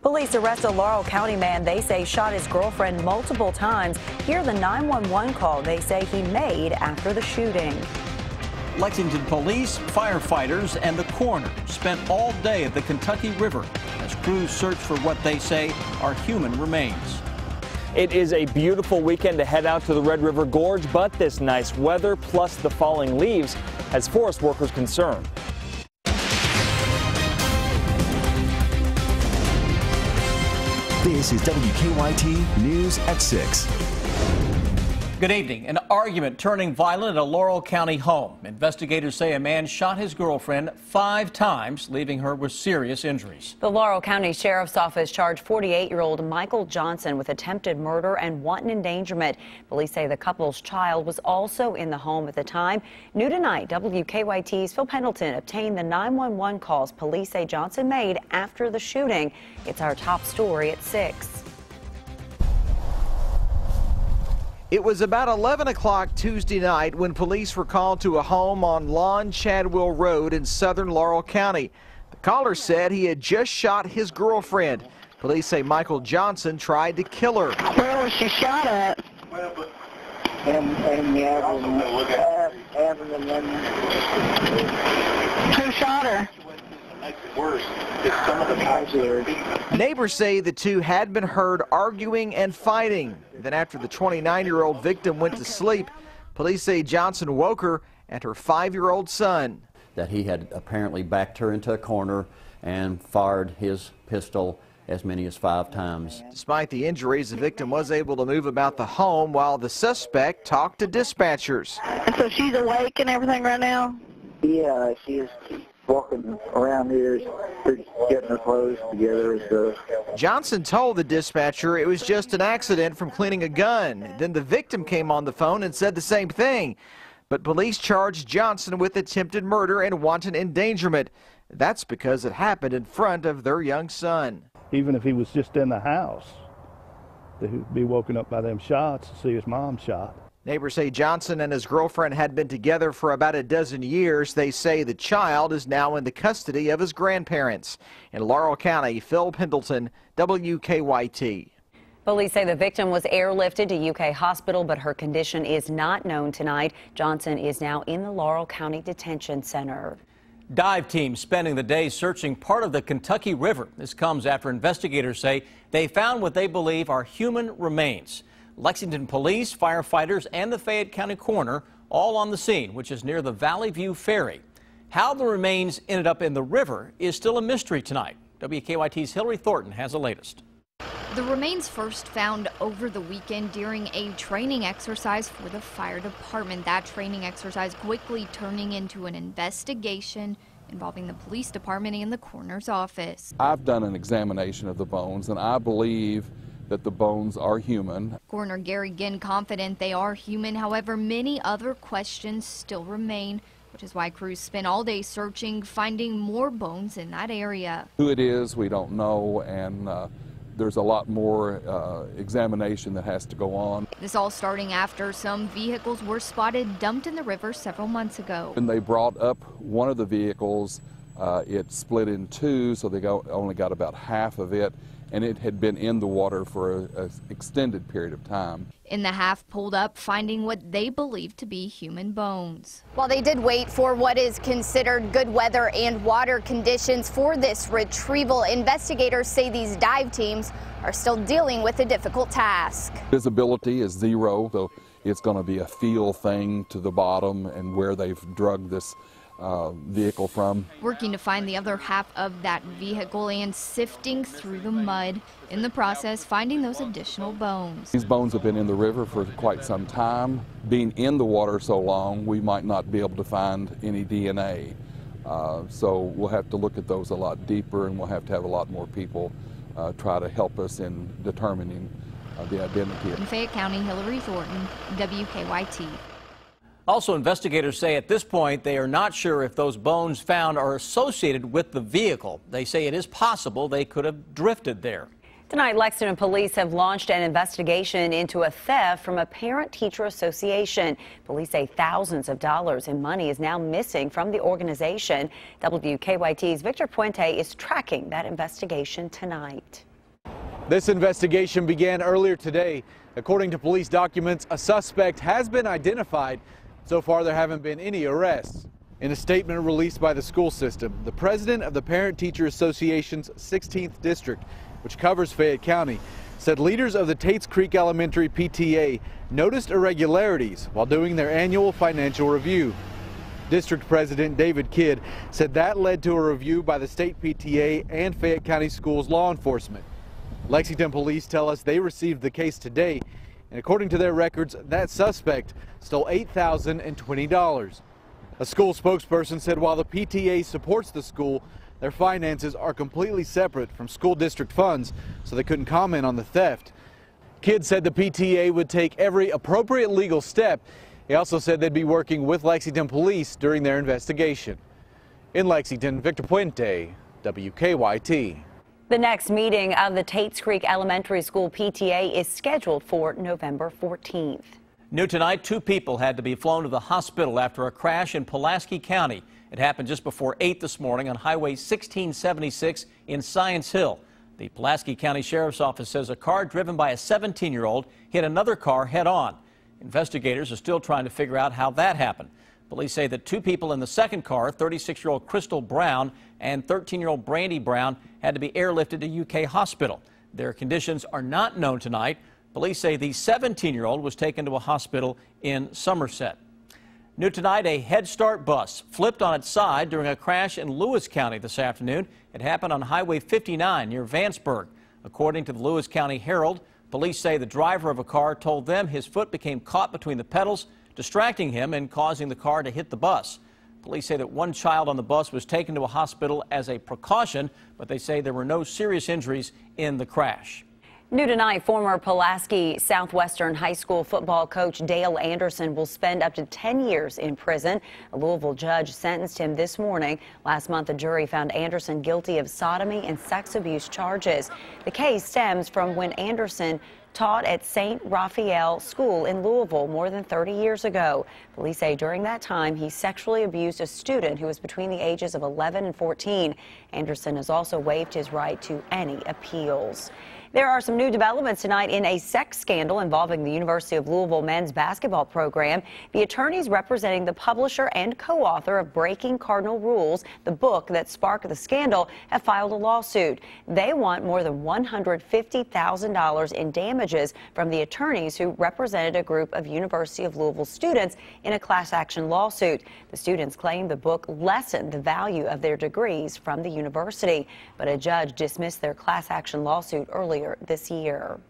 Police arrest a Laurel County man they say shot his girlfriend multiple times. Hear the 911 call they say he made after the shooting. Lexington police, firefighters, and the coroner spent all day at the Kentucky River as crews search for what they say are human remains. It is a beautiful weekend to head out to the Red River Gorge, but this nice weather plus the falling leaves has forest workers concerned. This is WKYT News at 6. Good evening. An argument turning violent at a Laurel County home. Investigators say a man shot his girlfriend 5 times, leaving her with serious injuries. The Laurel County Sheriff's Office charged 48-year-old Michael Johnson with attempted murder and wanton endangerment. Police say the couple's child was also in the home at the time. New tonight, WKYT's Phil Pendleton obtained the 911 calls police say Johnson made after the shooting. It's our top story at 6. It was about 11 o'clock Tuesday night when police were called to a home on Lawn Chadwell Road in southern Laurel County. The caller said he had just shot his girlfriend. Police say Michael Johnson tried to kill her. Where was she shot at? In the abdomen. Who shot her? Neighbors say the two had been heard arguing and fighting. Then after the 29-year-old victim went to sleep, police say Johnson woke her and her 5-year-old son. That he had apparently backed her into a corner and fired his pistol as many as 5 times. Despite the injuries, the victim was able to move about the home while the suspect talked to dispatchers. And so she's awake and everything right now? Yeah, she's walking around here, getting her clothes together and stuff. Johnson told the dispatcher it was just an accident from cleaning a gun. Then the victim came on the phone and said the same thing. But police charged Johnson with attempted murder and wanton endangerment. That's because it happened in front of their young son. Even if he was just in the house, he'd be woken up by them shots to see his mom shot. Neighbors say Johnson and his girlfriend had been together for about a dozen years. They say the child is now in the custody of his grandparents. In Laurel County, Phil Pendleton, WKYT. Police say the victim was airlifted to UK Hospital, but her condition is not known tonight. Johnson is now in the Laurel County Detention Center. Dive teams spending the day searching part of the Kentucky River. This comes after investigators say they found what they believe are human remains. Lexington police, firefighters, and the Fayette County coroner all on the scene, which is near the Valley View Ferry. How the remains ended up in the river is still a mystery tonight. WKYT's Hillary Thornton has the latest. The remains first found over the weekend during a training exercise for the fire department. That training exercise quickly turning into an investigation involving the police department and the coroner's office. I've done an examination of the bones, and I believe that the bones are human. Coroner Gary Ginn confident they are human. However, many other questions still remain, which is why crews spent all day searching, finding more bones in that area. Who it is, we don't know, and there's a lot more examination that has to go on. This all starting after some vehicles were spotted dumped in the river several months ago. When they brought up one of the vehicles, it split in 2, so they only got about half of it, and it had been in the water for an extended period of time. In the half pulled up, finding what they believe to be human bones. While they did wait for what is considered good weather and water conditions for this retrieval, investigators say these dive teams are still dealing with a difficult task. Visibility is 0, so it's going to be a feel thing to the bottom and where they've drugged this vehicle from. Working to find the other half of that vehicle and sifting through the mud. In the process, finding those additional bones. These bones have been in the river for quite some time. Being in the water so long, we might not be able to find any DNA. So we'll have to look at those a lot deeper, and we'll have to have a lot more people try to help us in determining the identity. In Fayette County, Hillary Thornton, WKYT. Also, investigators say at this point they are not sure if those bones found are associated with the vehicle. They say it is possible they could have drifted there. Tonight, Lexington police have launched an investigation into a theft from a parent-teacher association. Police say thousands of dollars in money is now missing from the organization. WKYT's Victor Puente is tracking that investigation tonight. This investigation began earlier today. According to police documents, a suspect has been identified. So far, there haven't been any arrests. In a statement released by the school system, the president of the Parent-Teacher Association's 16th District, which covers Fayette County, said leaders of the Tates Creek Elementary PTA noticed irregularities while doing their annual financial review. District President David Kidd said that led to a review by the state PTA and Fayette County Schools law enforcement. Lexington police tell us they received the case today, and according to their records, that suspect stole $8,020. A school spokesperson said while the PTA supports the school, their finances are completely separate from school district funds, so they couldn't comment on the theft. Kidd said the PTA would take every appropriate legal step. He also said they'd be working with Lexington police during their investigation. In Lexington, Victor Puente, WKYT. The next meeting of the Tates Creek Elementary School PTA is scheduled for November 14th. New tonight, 2 people had to be flown to the hospital after a crash in Pulaski County. It happened just before 8 this morning on Highway 1676 in Science Hill. The Pulaski County Sheriff's Office says a car driven by a 17-year-old hit another car head-on. Investigators are still trying to figure out how that happened. Police say that 2 people in the second car, 36-year-old Crystal Brown and 13-year-old Brandy Brown, had to be airlifted to UK Hospital. Their conditions are not known tonight. Police say the 17-year-old was taken to a hospital in Somerset. New tonight, a Head Start bus flipped on its side during a crash in Lewis County this afternoon. It happened on Highway 59 near Vanceburg. According to the Lewis County Herald, police say the driver of a car told them his foot became caught between the pedals, distracting him and causing the car to hit the bus. Police say that 1 child on the bus was taken to a hospital as a precaution, but they say there were no serious injuries in the crash. New tonight, former Pulaski Southwestern High School football coach Dale Anderson will spend up to 10 years in prison. A Louisville judge sentenced him this morning. Last month, a jury found Anderson guilty of sodomy and sex abuse charges. The case stems from when Anderson taught at St. Raphael School in Louisville more than 30 years ago. Police say during that time, he sexually abused a student who was between the ages of 11 and 14. Anderson has also waived his right to any appeals. There are some new developments tonight in a sex scandal involving the University of Louisville men's basketball program. The attorneys representing the publisher and co-author of Breaking Cardinal Rules, the book that sparked the scandal, have filed a lawsuit. They want more than $150,000 in damages from the attorneys who represented a group of University of Louisville students in a class action lawsuit. The students claim the book lessened the value of their degrees from the university, but a judge dismissed their class action lawsuit earlier this year.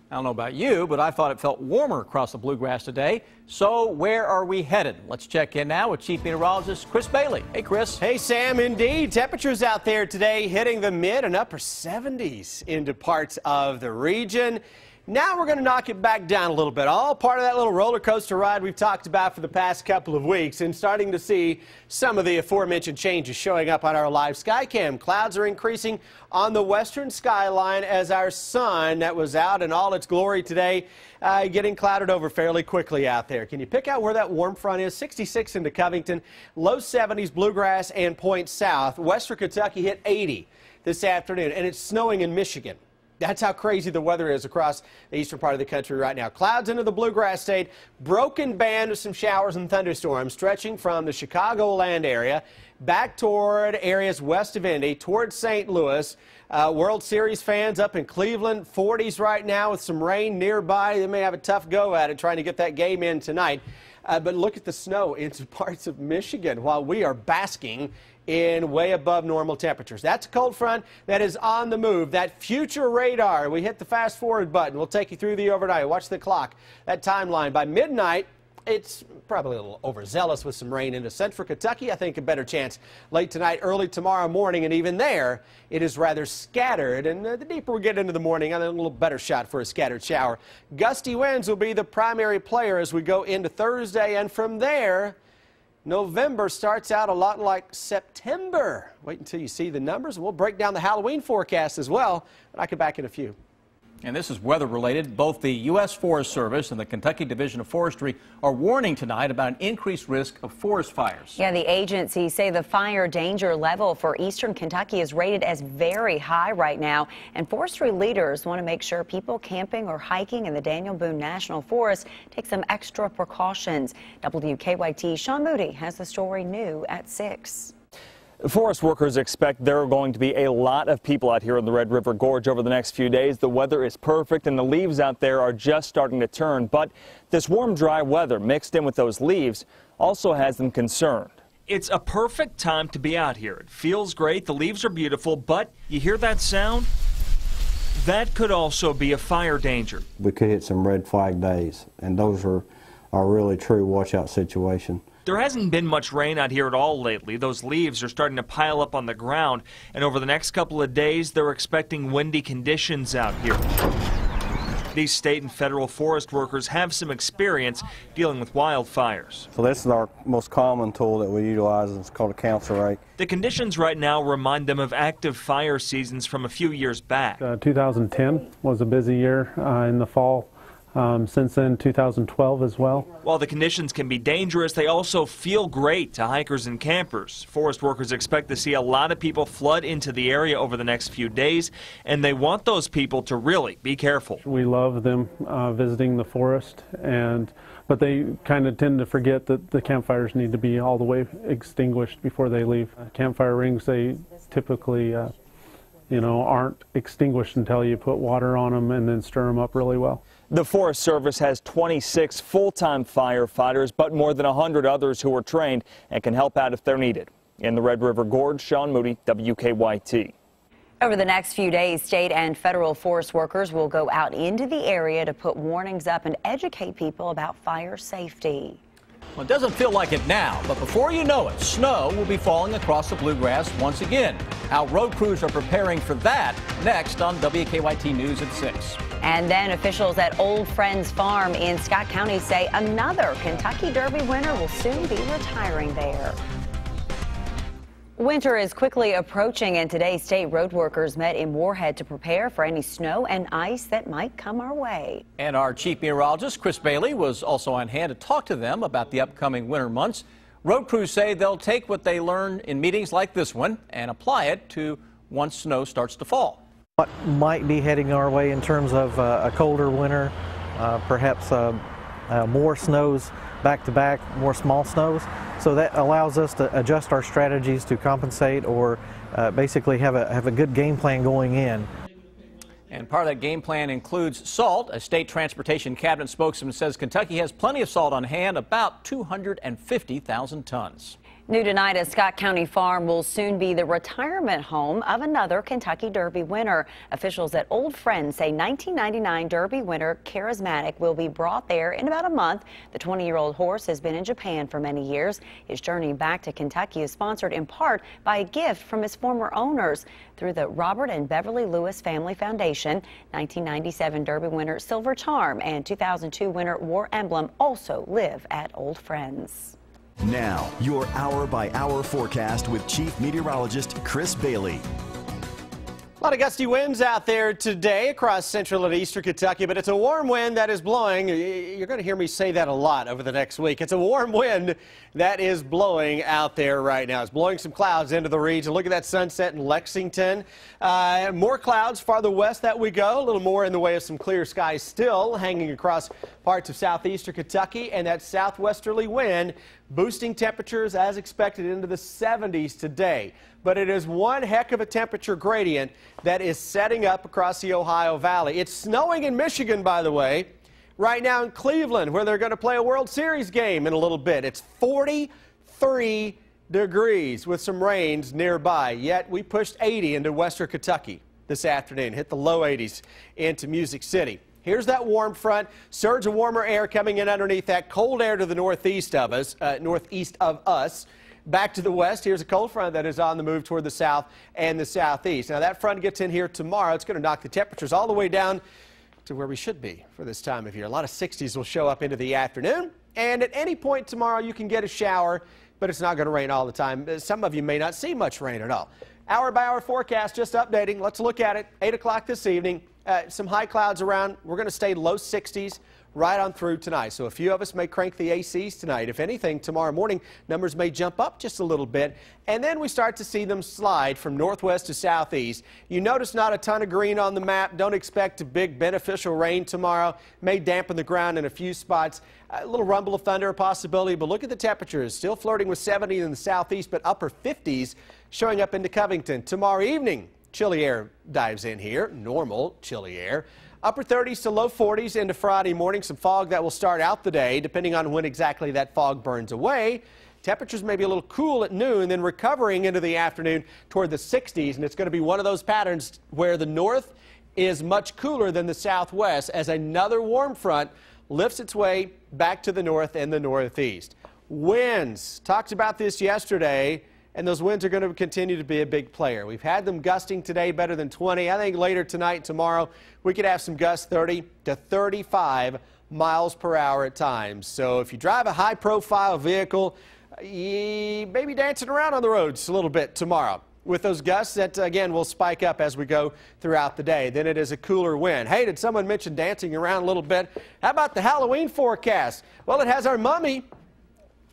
I don't know about you, but I thought it felt warmer across the bluegrass today. So where are we headed? Let's check in now with Chief Meteorologist Chris Bailey. Hey, Chris. Hey, Sam. Indeed, temperatures out there today hitting the mid and upper 70s into parts of the region. Now we're going to knock it back down a little bit. All part of that little roller coaster ride we've talked about for the past couple of weeks, and starting to see some of the aforementioned changes showing up on our live sky cam. Clouds are increasing on the western skyline as our sun that was out in all its glory today getting clouded over fairly quickly out there. Can you pick out where that warm front is? 66 into Covington, low 70s, Bluegrass and Point South. Western Kentucky hit 80 this afternoon, and it's snowing in Michigan. That's how crazy the weather is across the eastern part of the country right now. Clouds into the Bluegrass State, broken band of some showers and thunderstorms stretching from the Chicagoland area back toward areas west of Indy, towards St. Louis. World Series fans up in Cleveland, 40s right now with some rain nearby. They may have a tough go at it trying to get that game in tonight. But look at the snow into parts of Michigan while we are basking in way above normal temperatures. That's a cold front that is on the move. That future radar, we hit the fast forward button. We'll take you through the overnight. Watch the clock, that timeline. By midnight, it's probably a little overzealous with some rain into central Kentucky. I think a better chance late tonight, early tomorrow morning, and even there, it is rather scattered. And the deeper we get into the morning, a little better shot for a scattered shower. Gusty winds will be the primary player as we go into Thursday, and from there, November starts out a lot like September. Wait until you see the numbers, and we'll break down the Halloween forecast as well. But I come back in a few. And this is weather related. Both the U.S. Forest Service and the Kentucky Division of Forestry are warning tonight about an increased risk of forest fires. Yeah, the agencies say the fire danger level for eastern Kentucky is rated as very high right now. And forestry leaders want to make sure people camping or hiking in the Daniel Boone National Forest take some extra precautions. WKYT Sean Moody has the story new at 6. Forest workers expect there are going to be a lot of people out here in the Red River Gorge over the next few days. The weather is perfect and the leaves out there are just starting to turn. But this warm, dry weather mixed in with those leaves also has them concerned. It's a perfect time to be out here. It feels great. The leaves are beautiful, but you hear that sound? That could also be a fire danger. We could hit some red flag days, and those are really true watch out situation. There hasn't been much rain out here at all lately. Those leaves are starting to pile up on the ground, and over the next couple of days, they're expecting windy conditions out here. These state and federal forest workers have some experience dealing with wildfires. So this is our most common tool that we utilize. It's called a council rake. The conditions right now remind them of active fire seasons from a few years back. 2010 was a busy year in the fall. Since then, 2012 as well. While the conditions can be dangerous, they also feel great to hikers and campers. Forest workers expect to see a lot of people flood into the area over the next few days, and they want those people to really be careful. We love them visiting the forest, but they kind of tend to forget that the campfires need to be all the way extinguished before they leave. Campfire rings, they typically aren't extinguished until you put water on them and then stir them up really well. The Forest Service has 26 full-time firefighters, but more than 100 others who are trained and can help out if they're needed. In the Red River Gorge, Sean Moody, WKYT. Over the next few days, state and federal forest workers will go out into the area to put warnings up and educate people about fire safety. Well, it doesn't feel like it now, but before you know it, snow will be falling across the bluegrass once again. How road crews are preparing for that next on WKYT News at 6. And then officials at Old Friends Farm in Scott County say another Kentucky Derby winner will soon be retiring there. Winter is quickly approaching, and today state road workers met in Moorhead to prepare for any snow and ice that might come our way. And our chief meteorologist, Chris Bailey, was also on hand to talk to them about the upcoming winter months. Road crews say they'll take what they learn in meetings like this one and apply it to once snow starts to fall. What might be heading our way in terms of a colder winter, perhaps more snows back to back, more small snows. So that allows us to adjust our strategies to compensate or basically have a good game plan going in. And part of that game plan includes salt. A state transportation cabinet spokesman says Kentucky has plenty of salt on hand, about 250,000 tons. New tonight, a Scott County farm will soon be the retirement home of another Kentucky Derby winner. Officials at Old Friends say 1999 Derby winner Charismatic will be brought there in about a month. The 20-year-old horse has been in Japan for many years. His journey back to Kentucky is sponsored in part by a gift from his former owners through the Robert and Beverly Lewis Family Foundation. 1997 Derby winner Silver Charm and 2002 winner War Emblem also live at Old Friends. Now, your hour-by-hour forecast with Chief Meteorologist Chris Bailey. A lot of gusty winds out there today across central and eastern Kentucky, but it's a warm wind that is blowing. You're going to hear me say that a lot over the next week. It's a warm wind that is blowing out there right now. It's blowing some clouds into the region. Look at that sunset in Lexington. More clouds farther west that we go. A little more in the way of some clear skies still hanging across parts of southeastern Kentucky, and that southwesterly wind boosting temperatures as expected into the 70s today. But it is one heck of a temperature gradient that is setting up across the Ohio Valley. It's snowing in Michigan, by the way, right now in Cleveland, where they're going to play a World Series game in a little bit. It's 43 degrees with some rains nearby, yet we pushed 80 into western Kentucky this afternoon, hit the low 80s into Music City. Here's that warm front, surge of warmer air coming in underneath that cold air to the northeast of us. Back to the west, here's a cold front that is on the move toward the south and the southeast. Now that front gets in here tomorrow. It's going to knock the temperatures all the way down to where we should be for this time of year. A lot of 60s will show up into the afternoon, and at any point tomorrow you can get a shower, but it's not going to rain all the time. Some of you may not see much rain at all. Hour by hour forecast just updating. Let's look at it. 8 o'clock this evening. Some high clouds around. We're going to stay low 60s right on through tonight. So a few of us may crank the ACs tonight. If anything, tomorrow morning, numbers may jump up just a little bit. And then we start to see them slide from northwest to southeast. You notice not a ton of green on the map. Don't expect a big beneficial rain tomorrow. May dampen the ground in a few spots. A little rumble of thunder, a possibility. But look at the temperatures. Still flirting with 70 in the southeast, but upper 50s showing up into Covington. Tomorrow evening, chilly air dives in here. Normal chilly air. Upper 30s to low 40s into Friday morning. Some fog that will start out the day, depending on when exactly that fog burns away. Temperatures may be a little cool at noon, then recovering into the afternoon toward the 60s. And it's going to be one of those patterns where the north is much cooler than the southwest as another warm front lifts its way back to the north and the northeast. Winds. Talked about this yesterday. And those winds are going to continue to be a big player. We've had them gusting today better than 20. I think later tonight, tomorrow, we could have some gusts 30 to 35 miles per hour at times. So if you drive a high-profile vehicle, you may be dancing around on the roads a little bit tomorrow with those gusts that, again, will spike up as we go throughout the day. Then it is a cooler wind. Hey, did someone mention dancing around a little bit? How about the Halloween forecast? Well, it has our mummy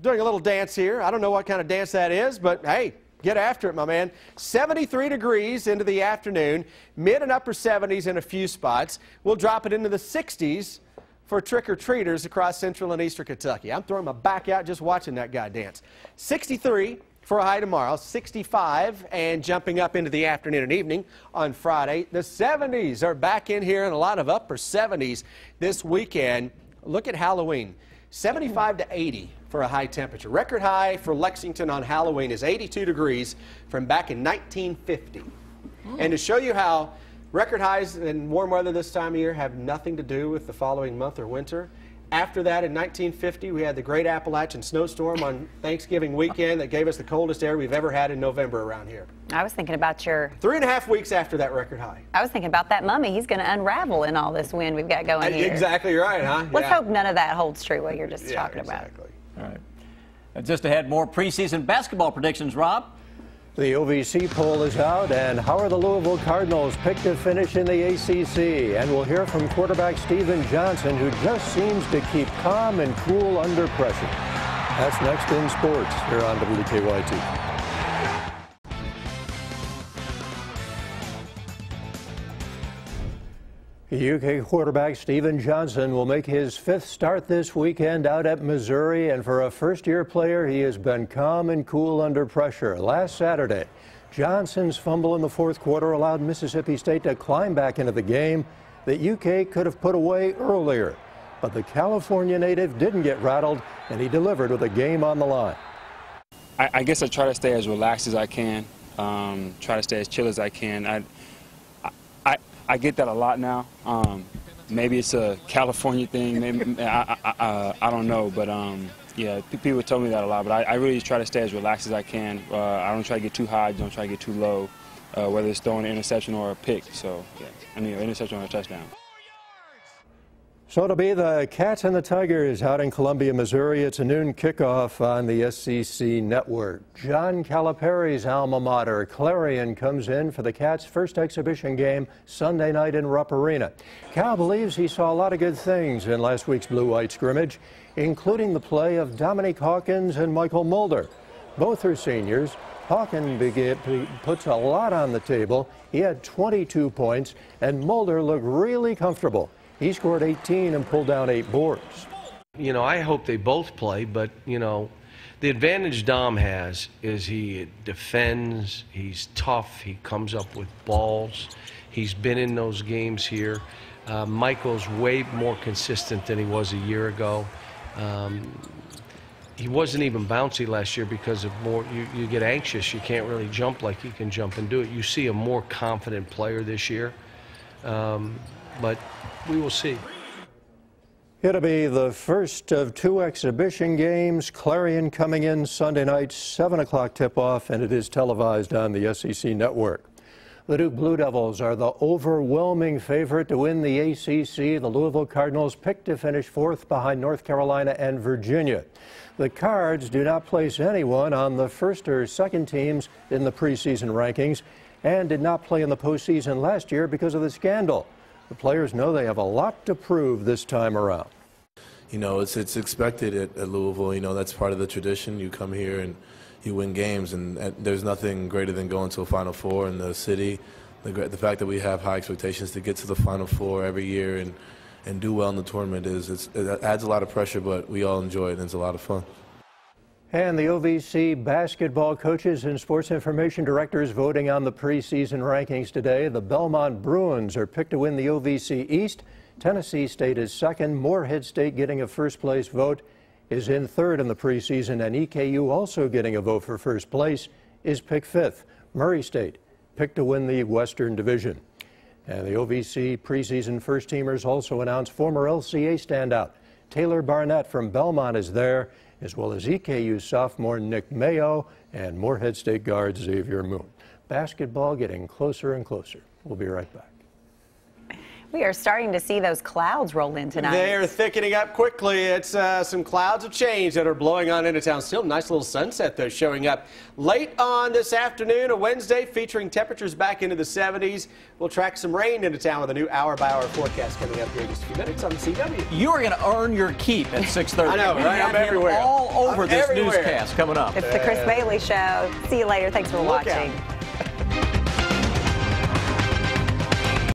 doing a little dance here. I don't know what kind of dance that is, but hey, get after it, my man. 73 degrees into the afternoon, mid and upper 70s in a few spots. We'll drop it into the 60s for trick-or-treaters across central and eastern Kentucky. I'm throwing my back out just watching that guy dance. 63 for a high tomorrow, 65 and jumping up into the afternoon and evening on Friday. The 70s are back in here and a lot of upper 70s this weekend. Look at Halloween. 75 to 80 for a high temperature. Record high for Lexington on Halloween is 82 degrees from back in 1950. And to show you how record highs and warm weather this time of year have nothing to do with the following month or winter, after that in 1950 we had the Great Appalachian Snowstorm on Thanksgiving weekend that gave us the coldest air we've ever had in November around here. I was thinking about your... 3.5 weeks after that record high. I was thinking about that mummy. He's going to unravel in all this wind we've got going here. Exactly right, huh? Let's hope none of that holds true, what you're just talking about. All right. And just ahead, more preseason basketball predictions, Rob. The OVC poll is out, and how are the Louisville Cardinals picked to finish in the ACC? And we'll hear from quarterback Steven Johnson, who just seems to keep calm and cool under pressure. That's next in sports here on WKYT. UK quarterback Steven Johnson will make his 5th start this weekend out at Missouri, and for a first-year player, he has been calm and cool under pressure. Last Saturday, Johnson's fumble in the 4th quarter allowed Mississippi State to climb back into the game that UK could have put away earlier. But the California native didn't get rattled, and he delivered with a game on the line. I guess I try to stay as relaxed as I can, try to stay as chill as I can. I get that a lot now. Maybe it's a California thing. Maybe I don't know, but yeah, people tell me that a lot. But I really try to stay as relaxed as I can. I don't try to get too high, don't try to get too low, whether it's throwing an interception or a pick. So yeah, I mean, an interception or a touchdown. So it'll be the Cats and the Tigers out in Columbia, Missouri. It's a noon kickoff on the SEC network. John Calipari's alma mater, Clarion, comes in for the Cats' first exhibition game Sunday night in Rupp Arena. Cal believes he saw a lot of good things in last week's blue-white scrimmage, including the play of Dominique Hawkins and Michael Mulder. Both are seniors. Hawkins puts a lot on the table. He had 22 points, and Mulder looked really comfortable. He scored 18 and pulled down 8 boards. You know, I hope they both play, but, you know, the advantage Dom has is he defends, he's tough, he comes up with balls. He's been in those games here. Michael's way more consistent than he was a year ago. He wasn't even bouncy last year because of more, you get anxious, you can't really jump like he can jump and do it. You see a more confident player this year. But we will see. It'll be the first of 2 exhibition games. Clarion coming in Sunday night, 7 o'clock tip-off, and it is televised on the SEC network. The Duke Blue Devils are the overwhelming favorite to win the ACC. The Louisville Cardinals picked to finish 4th behind North Carolina and Virginia. The Cards do not place anyone on the 1st or 2nd teams in the preseason rankings and did not play in the postseason last year because of the scandal. The players know they have a lot to prove this time around. You know, it's expected at Louisville. You know, that's part of the tradition. You come here and you win games, and there's nothing greater than going to a Final Four in the city. The fact that we have high expectations to get to the Final Four every year and do well in the tournament it adds a lot of pressure, but we all enjoy it, and it's a lot of fun. And the OVC basketball coaches and sports information directors voting on the preseason rankings today. The Belmont Bruins are picked to win the OVC East. Tennessee State is second. Morehead State getting a first-place vote is in third in the preseason, and EKU also getting a vote for first place is picked fifth. Murray State picked to win the Western Division. And the OVC preseason first-teamers also announced former LCA standout Taylor Barnett from Belmont is there, as well as EKU sophomore Nick Mayo and Morehead State guard Xavier Moon. Basketball getting closer and closer. We'll be right back. We are starting to see those clouds roll in tonight. They are thickening up quickly. It's some clouds of change that are blowing on into town. Still a nice little sunset, though, showing up late on this afternoon, a Wednesday, featuring temperatures back into the 70s. We'll track some rain into town with a new hour-by-hour forecast coming up here in just a few minutes on the CW. You are going to earn your keep at 6:30. I know, right? I'm everywhere. All over this newscast coming up. It's the Chris Bailey Show. See you later. Thanks for watching.